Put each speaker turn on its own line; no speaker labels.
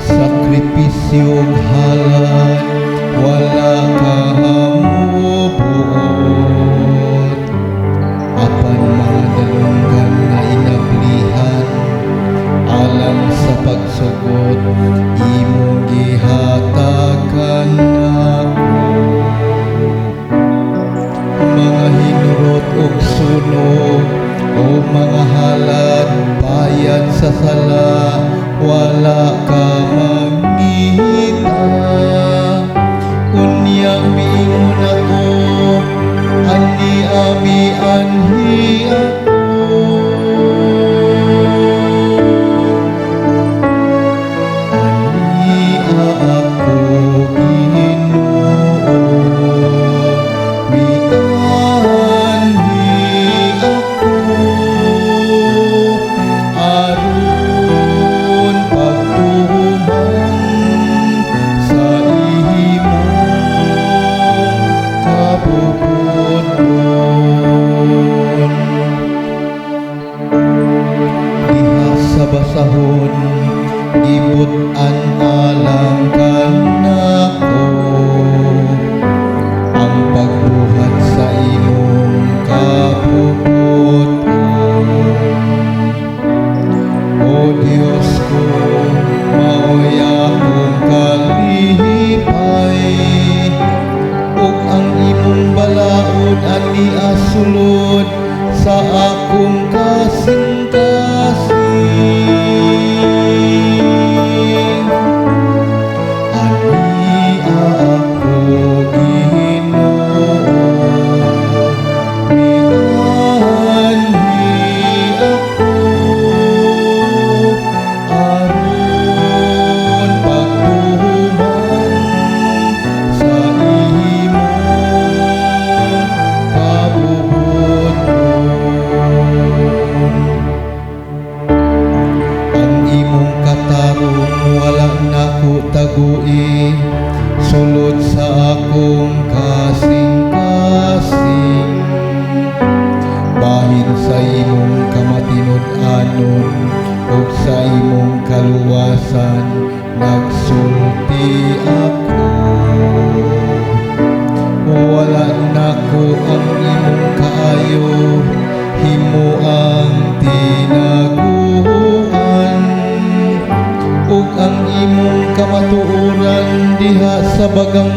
Sakripisyong halad, wala ka hamubuot. Apan mga dalunggan na inablihan, alang sa pagsugot, imong gihatagan ako. Mga hinurot ug sunog, o mga halad, bayad sa sala, wala ka mangita. Unyang miingon ako, ani-ami anhi ako. Ania ako, Ginoo, mianhi ako. Aron pagtuman sa imong kabubuton. Diha sa basahon, gibut-an alang kanako, ang pagbuhat sa imong kabubuton. O Diyos ko, maoy akong kalipay, ug ang imong balaod ani asulod sa akong kasing-kasing. Ani ako, Ginoo, mianhi ako. Aron pagtuman sa imong kabubuton. Ang imong katarong wala nako tagui, sulod sa akong kasing-kasing. Bahin sa imong kamatinud-anon, ug sa imong kaluwasan nagsulti ako. Wala nako ang imong kaayo, himo ang tinaguan, ug ang imong kamatuoran diha sa bagang